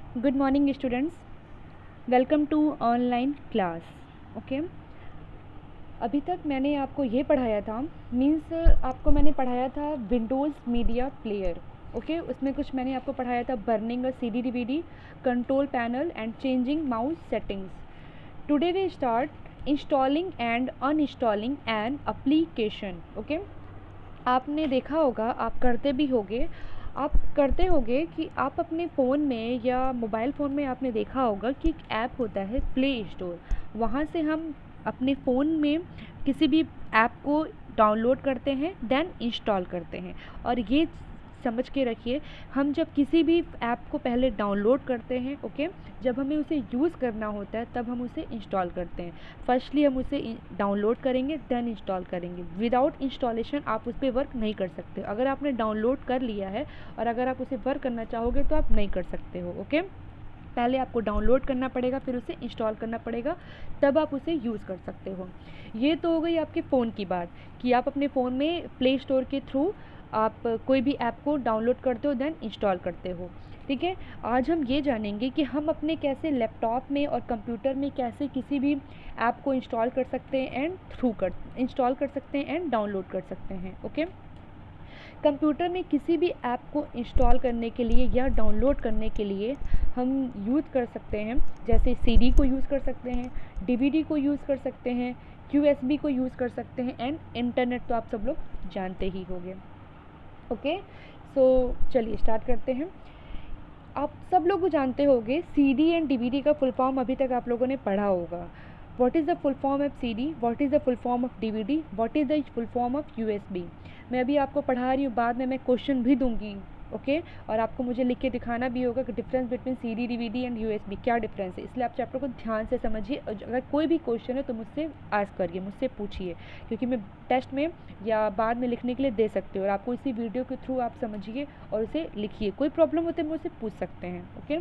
Good morning students, welcome to online class. Okay, अभी तक मैंने आपको ये पढ़ाया था, मीन्स आपको मैंने पढ़ाया था विंडोज़ मीडिया प्लेयर। ओके, उसमें कुछ मैंने आपको पढ़ाया था burning a CD DVD, control panel and changing mouse settings. Today we start installing and uninstalling an application. Okay, आपने देखा होगा, आप करते होगे कि आप अपने फ़ोन में या मोबाइल फ़ोन में आपने देखा होगा कि एक ऐप होता है प्ले स्टोर। वहाँ से हम अपने फ़ोन में किसी भी ऐप को डाउनलोड करते हैं, देन इंस्टॉल करते हैं। और ये समझ के रखिए, हम जब किसी भी ऐप को पहले डाउनलोड करते हैं, ओके, जब हमें उसे यूज़ करना होता है तब हम उसे इंस्टॉल करते हैं। फर्स्टली हम उसे डाउनलोड करेंगे, देन इंस्टॉल करेंगे। विदाउट इंस्टॉलेशन आप उस पर वर्क नहीं कर सकते। अगर आपने डाउनलोड कर लिया है और अगर आप उसे वर्क करना चाहोगे तो आप नहीं कर सकते हो। ओके, पहले आपको डाउनलोड करना पड़ेगा, फिर उसे इंस्टॉल करना पड़ेगा, तब आप उसे यूज़ कर सकते हो। ये तो हो गई आपके फ़ोन की बात कि आप अपने फ़ोन में प्ले स्टोर के थ्रू आप कोई भी ऐप को डाउनलोड करते हो, देन इंस्टॉल करते हो। ठीक है, आज हम ये जानेंगे कि हम अपने कैसे लैपटॉप में और कंप्यूटर में कैसे किसी भी ऐप को इंस्टॉल कर सकते हैं एंड डाउनलोड कर सकते हैं। ओके, कंप्यूटर में किसी भी ऐप को इंस्टॉल करने के लिए या डाउनलोड करने के लिए हम यूज़ कर सकते हैं, जैसे CD को यूज़ कर सकते हैं, DVD को यूज़ कर सकते हैं, USB को यूज़ कर सकते हैं, एंड इंटरनेट तो आप सब लोग जानते ही होंगे। ओके, सो चलिए स्टार्ट करते हैं। आप सब लोग जानते होंगे CD एंड DVD का फुल फॉर्म अभी तक आप लोगों ने पढ़ा होगा। What is the full form of CD, what is the full form of DVD, what is the full form of USB। मैं अभी आपको पढ़ा रही हूँ, बाद में मैं क्वेश्चन भी दूंगी। ओके, और आपको मुझे लिख के दिखाना भी होगा कि difference between CD DVD and USB क्या डिफरेंस है। इसलिए आप चैप्टर को ध्यान से समझिए। अगर कोई भी क्वेश्चन है तो मुझसे आस्क करिए, मुझसे पूछिए, क्योंकि मैं टेस्ट में या बाद में लिखने के लिए दे सकती हूँ। और आपको इसी वीडियो के थ्रू आप समझिए और उसे लिखिए। कोई प्रॉब्लम होते हैं मुझसे पूछ सकते हैं। ओके,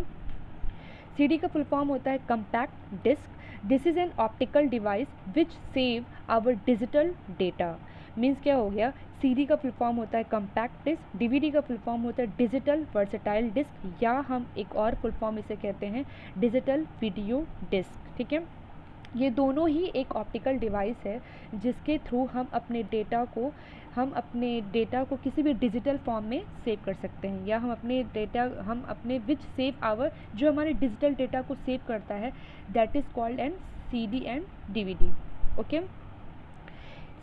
CD का फुल फॉर्म होता है compact disc. This is an optical device which save our digital data. Means क्या हो गया, CD का फुल फॉर्म होता है कंपैक्ट डिस्क, DVD का फुल फॉर्म होता है डिजिटल वर्सेटाइल डिस्क, या हम एक और फुल फॉर्म इसे कहते हैं डिजिटल वीडियो डिस्क। ठीक है, ये दोनों ही एक ऑप्टिकल डिवाइस है जिसके थ्रू हम अपने डेटा को किसी भी डिजिटल फॉर्म में सेव कर सकते हैं, या हम अपने विच सेव आवर, जो हमारे डिजिटल डेटा को सेव करता है, that is called an CD and DVD। Okay,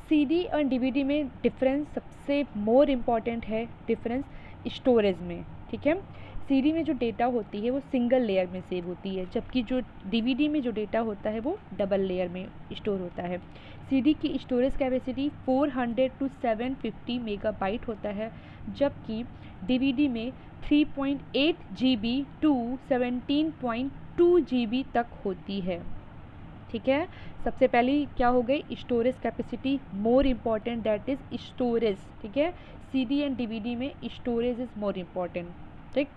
CD और DVD में डिफरेंस सबसे मोर इम्पॉर्टेंट है डिफरेंस स्टोरेज में। ठीक है, CD में जो डेटा होती है वो सिंगल लेयर में सेव होती है, जबकि जो DVD में जो डेटा होता है वो डबल लेयर में स्टोर होता है। CD की स्टोरेज कैपेसिटी 400 to 750 मेगाबाइट होता है, जबकि DVD में 3.8 GB to 17.2 GB तक होती है। ठीक है, सबसे पहली क्या हो गई, storage capacity more important, that is storage. ठीक है, CD एंड DVD में स्टोरेज इज़ मोर इम्पॉर्टेंट। ठीक,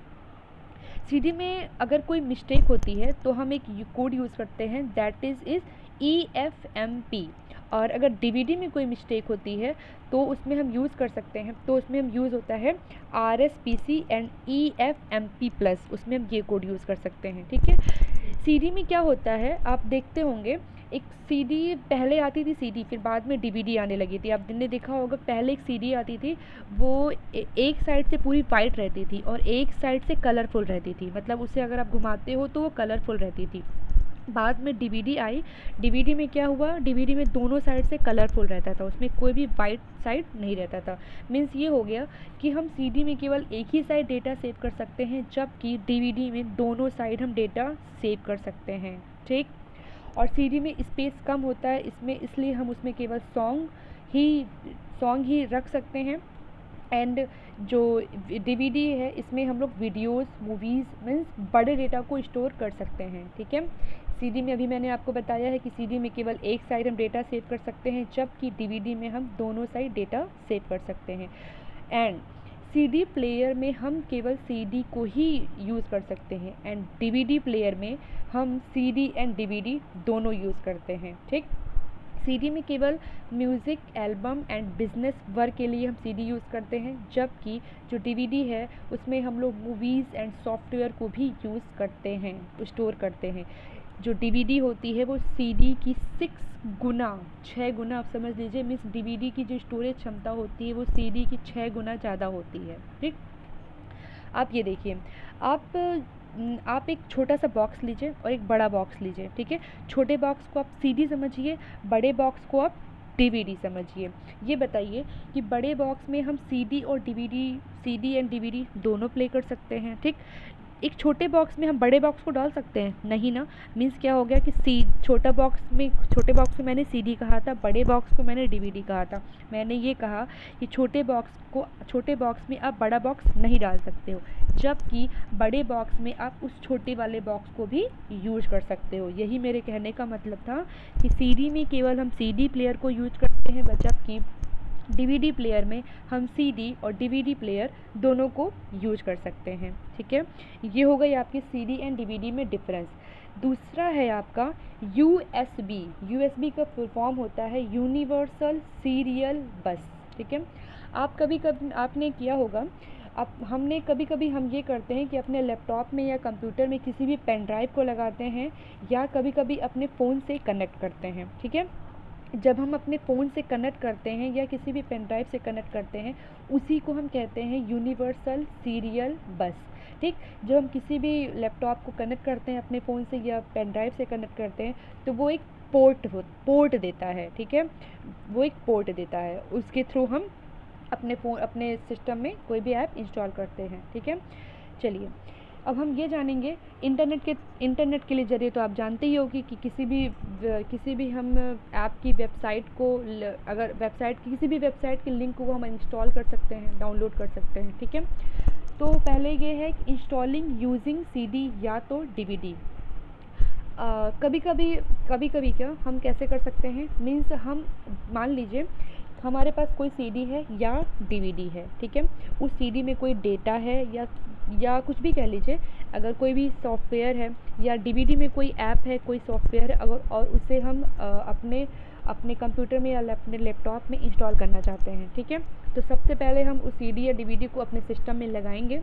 CD में अगर कोई मिस्टेक होती है तो हम एक कोड यूज़ करते हैं, दैट इज़ EFMP। और अगर DVD में कोई मिस्टेक होती है तो उसमें हम यूज़ कर सकते हैं, तो उसमें हम यूज़ होता है RSPC एंड EFMP+, उसमें हम ये कोड यूज़ कर सकते हैं। ठीक है, CD में क्या होता है, आप देखते होंगे एक CD पहले आती थी CD, फिर बाद में DVD आने लगी थी। आपने देखा होगा पहले एक CD आती थी, वो एक साइड से पूरी वाइट रहती थी और एक साइड से कलरफुल रहती थी, मतलब उसे अगर आप घुमाते हो तो वो कलरफुल रहती थी। बाद में DVD आई, DVD में क्या हुआ, DVD में दोनों साइड से कलरफुल रहता था, उसमें कोई भी वाइट साइड नहीं रहता था। मीन्स ये हो गया कि हम CD में केवल एक ही साइड डेटा सेव कर सकते हैं, जबकि DVD में दोनों साइड हम डेटा सेव कर सकते हैं। ठीक, और CD में स्पेस कम होता है इसमें, इसलिए हम उसमें केवल सॉन्ग ही रख सकते हैं। एंड जो DVD है इसमें हम लोग वीडियोस, मूवीज़, मीन्स बड़े डेटा को स्टोर कर सकते हैं। ठीक है, CD में अभी मैंने आपको बताया है कि CD में केवल एक साइड हम डेटा सेव कर सकते हैं, जबकि DVD में हम दोनों साइड डेटा सेव कर सकते हैं। एंड CD प्लेयर में हम केवल CD को ही यूज़ कर सकते हैं, एंड DVD प्लेयर में हम CD एंड DVD दोनों यूज़ करते हैं। ठीक, सीडी में केवल music, album and business work के लिए हम सीडी यूज़ करते हैं, जबकि जो डीवीडी है उसमें हम लोग मूवीज़ एंड सॉफ्टवेयर को भी यूज़ करते हैं, स्टोर करते हैं। जो डीवीडी होती है वो सीडी की 6 गुना आप समझ लीजिए, मीन्स डीवीडी की जो स्टोरेज क्षमता होती है वो सीडी की 6 गुना ज़्यादा होती है। ठीक, आप ये देखिए, आप एक छोटा सा बॉक्स लीजिए और एक बड़ा बॉक्स लीजिए, ठीक है। छोटे बॉक्स को आप सीडी समझिए, बड़े बॉक्स को आप डीवीडी समझिए। ये बताइए कि बड़े बॉक्स में हम सीडी एंड डीवीडी दोनों प्ले कर सकते हैं, ठीक। एक छोटे बॉक्स में हम बड़े बॉक्स को डाल सकते हैं? नहीं ना। मीन्स क्या हो गया कि छोटे बॉक्स में मैंने सीडी कहा था, बड़े बॉक्स को मैंने डीवीडी कहा था। मैंने ये कहा कि छोटे बॉक्स में आप बड़ा बॉक्स नहीं डाल सकते हो, जबकि बड़े बॉक्स में आप उस छोटे वाले बॉक्स को भी यूज कर सकते हो। यही मेरे कहने का मतलब था कि सीडी में केवल हम सीडी प्लेयर को यूज करते हैं, जबकि डीवीडी प्लेयर में हम सीडी और डीवीडी प्लेयर दोनों को यूज कर सकते हैं, ठीक है। ये हो गई आपकी सीडी एंड डीवीडी में डिफरेंस। दूसरा है आपका यूएसबी का फुल फॉर्म होता है यूनिवर्सल सीरियल बस, ठीक है। आपने किया होगा, हमने कभी कभी हम ये करते हैं कि अपने लैपटॉप में या कंप्यूटर में किसी भी पेन ड्राइव को लगाते हैं, या कभी कभी अपने फ़ोन से कनेक्ट करते हैं, ठीक है। जब हम अपने फ़ोन से कनेक्ट करते हैं या किसी भी पेन ड्राइव से कनेक्ट करते हैं, उसी को हम कहते हैं यूनिवर्सल सीरियल बस, ठीक। जब हम किसी भी लैपटॉप को कनेक्ट करते हैं अपने फ़ोन से या पेन ड्राइव से कनेक्ट करते हैं, तो वो एक पोर्ट देता है, ठीक है। वो एक पोर्ट देता है, उसके थ्रू हम अपने सिस्टम में कोई भी ऐप इंस्टॉल करते हैं, ठीक है। चलिए, अब हम ये जानेंगे इंटरनेट के लिए ज़रिए तो आप जानते ही होगी कि किसी भी हम ऐप की वेबसाइट को, अगर किसी भी वेबसाइट के लिंक को हम इंस्टॉल कर सकते हैं, डाउनलोड कर सकते हैं, ठीक है। तो पहले ये है कि इंस्टॉलिंग यूजिंग सीडी या तो डीवीडी। कभी कभी क्या हम कैसे कर सकते हैं, मीन्स हम मान लीजिए हमारे पास कोई सीडी है या डीवीडी है, ठीक है। उस सीडी में कोई डेटा है या कुछ भी कह लीजिए, अगर कोई भी सॉफ्टवेयर है या डीवीडी में कोई ऐप है, कोई सॉफ्टवेयर है, अगर और उसे हम अपने कंप्यूटर में या अपने लैपटॉप में इंस्टॉल करना चाहते हैं, ठीक है। तो सबसे पहले हम उस सीडी या डीवीडी को अपने सिस्टम में लगाएंगे,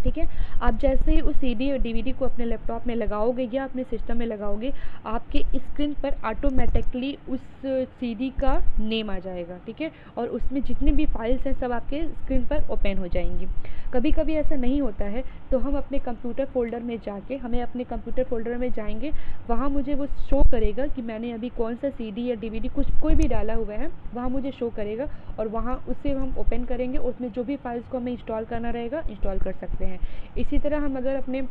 ठीक है। आप जैसे ही उस सीडी और डीवीडी को अपने लैपटॉप में लगाओगे या अपने सिस्टम में लगाओगे, आपके स्क्रीन पर ऑटोमेटिकली उस सीडी का नेम आ जाएगा, ठीक है। और उसमें जितनी भी फाइल्स हैं सब आपके स्क्रीन पर ओपन हो जाएंगी। कभी कभी ऐसा नहीं होता है तो हम अपने कंप्यूटर फोल्डर में जाएंगे, वहाँ मुझे वो शो करेगा कि मैंने अभी कौन सा सीडी या डीवीडी कोई भी डाला हुआ है, वहाँ मुझे शो करेगा, और वहाँ उसे हम ओपन करेंगे, उसमें जो भी फाइल्स को हमें इंस्टॉल करना रहेगा इंस्टॉल कर सकते हैं। इसी तरह हम अगर अपने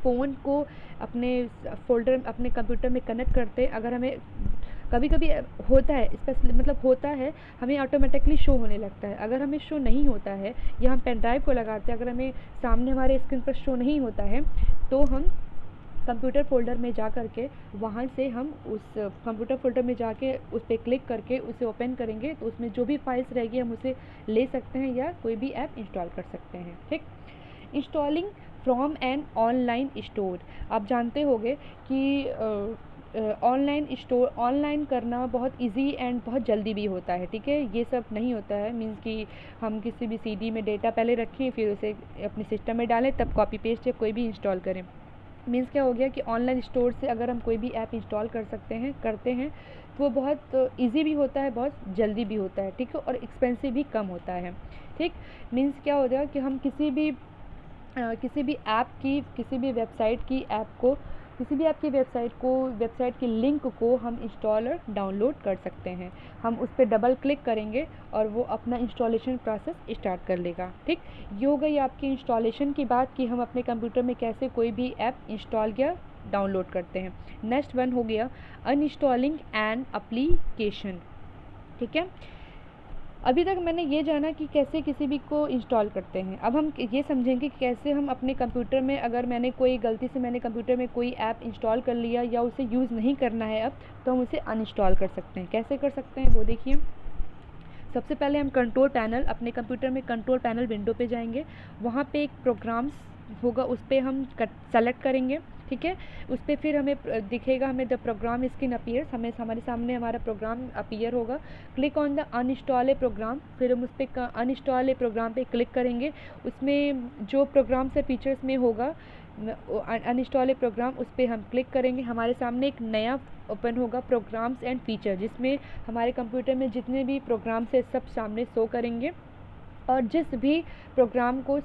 फ़ोन को अपने कंप्यूटर में कनेक्ट करते हैं, अगर हमें कभी कभी होता है हमें ऑटोमेटिकली शो होने लगता है। अगर हमें शो नहीं होता है या हम पेन ड्राइव को लगाते हैं, अगर हमें सामने हमारे स्क्रीन पर शो नहीं होता है, तो हम कंप्यूटर फोल्डर में जा कर के वहाँ से हम उस कंप्यूटर फोल्डर में जाके उस पर क्लिक करके उसे ओपन करेंगे, तो उसमें जो भी फाइल्स रहेगी हम उसे ले सकते हैं या कोई भी ऐप इंस्टॉल कर सकते हैं, ठीक। Installing from an online store. आप जानते होंगे कि ऑनलाइन करना बहुत इजी एंड बहुत जल्दी भी होता है, ठीक है। ये सब नहीं होता है मीन्स कि हम किसी भी सीडी में डेटा पहले रखें, फिर उसे अपने सिस्टम में डालें, तब कॉपी पेस्ट या कोई भी इंस्टॉल करें। मीन्स क्या हो गया कि ऑनलाइन स्टोर से अगर हम कोई भी ऐप इंस्टॉल करते हैं तो वो बहुत इजी भी होता है, बहुत जल्दी भी होता है, ठीक है, और एक्सपेंसिव भी कम होता है, ठीक। मीन्स क्या हो गया कि हम किसी भी ऐप की, किसी भी वेबसाइट की लिंक को हम इंस्टॉलर डाउनलोड कर सकते हैं। हम उस पर डबल क्लिक करेंगे और वो अपना इंस्टॉलेशन प्रोसेस स्टार्ट कर लेगा, ठीक। ये हो गई आपकी इंस्टॉलेशन की बात कि हम अपने कंप्यूटर में कैसे कोई भी ऐप इंस्टॉल या डाउनलोड करते हैं। नेक्स्ट वन हो गया अनइंस्टॉलिंग एन एप्लीकेशन, ठीक है। अभी तक मैंने ये जाना कि कैसे किसी भी को इंस्टॉल करते हैं। अब हम ये समझेंगे कि कैसे हम अपने कंप्यूटर में, अगर गलती से मैंने कंप्यूटर में कोई ऐप इंस्टॉल कर लिया या उसे यूज़ नहीं करना है अब, तो हम उसे अनइंस्टॉल कर सकते हैं। कैसे कर सकते हैं वो देखिए। सबसे पहले हम अपने कंप्यूटर में कंट्रोल पैनल विंडो पे जाएंगे, वहाँ पे एक प्रोग्राम्स होगा, उस पर हम सेलेक्ट करेंगे, ठीक है। उस पर फिर हमें दिखेगा, हमें द प्रोग्राम स्क्रीन अपीयर्स, हमें हमारे सामने हमारा प्रोग्राम अपीयर होगा। Click on the uninstall a program, फिर हम उस पर अनइंस्टॉल ए प्रोग्राम पे क्लिक करेंगे। उसमें जो प्रोग्राम से फीचर्स में होगा अनइंस्टॉल ए प्रोग्राम, उस पर हम क्लिक करेंगे। हमारे सामने एक नया ओपन होगा प्रोग्राम्स एंड फीचर, जिसमें हमारे कंप्यूटर में जितने भी प्रोग्राम्स है सब सामने शो करेंगे। और जिस भी प्रोग्राम को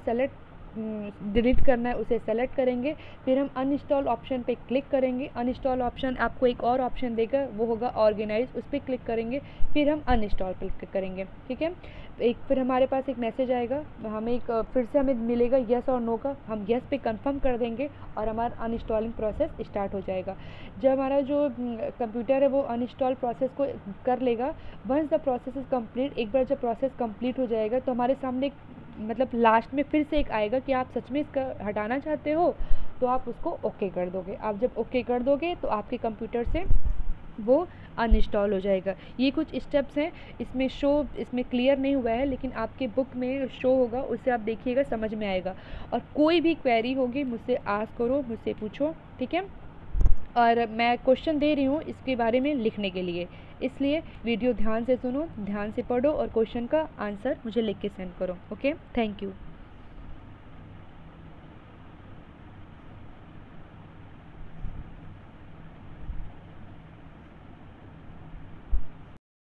डिलीट करना है उसे सेलेक्ट करेंगे। फिर हम अनइंस्टॉल ऑप्शन पे क्लिक करेंगे। अनइंस्टॉल ऑप्शन आपको एक और ऑप्शन देगा, वो होगा ऑर्गेनाइज, उस पर क्लिक करेंगे। फिर हम अनइंस्टॉल पर क्लिक करेंगे, ठीक है। फिर हमारे पास एक मैसेज आएगा, हमें फिर से हमें मिलेगा यस और नो का, हम यस पे कंफर्म कर देंगे और हमारा अनइंस्टॉलिंग प्रोसेस स्टार्ट हो जाएगा। जब हमारा जो कंप्यूटर है वो अनइंस्टॉल प्रोसेस को कर लेगा, once the process is complete, एक बार जब प्रोसेस कंप्लीट हो जाएगा तो हमारे सामने मतलब लास्ट में फिर से एक आएगा कि आप सच में इसका हटाना चाहते हो, तो आप उसको ओके कर दोगे। आप जब ओके कर दोगे तो आपके कंप्यूटर से वो अनइंस्टॉल हो जाएगा। ये कुछ स्टेप्स हैं, इसमें क्लियर नहीं हुआ है, लेकिन आपके बुक में शो होगा, उससे आप देखिएगा, समझ में आएगा। और कोई भी क्वेरी होगी मुझसे आस्क करो, मुझसे पूछो, ठीक है। और मैं क्वेश्चन दे रही हूँ इसके बारे में लिखने के लिए, इसलिए वीडियो ध्यान से सुनो, ध्यान से पढ़ो और क्वेश्चन का आंसर मुझे लिख के सेंड करो। Okay, thank you.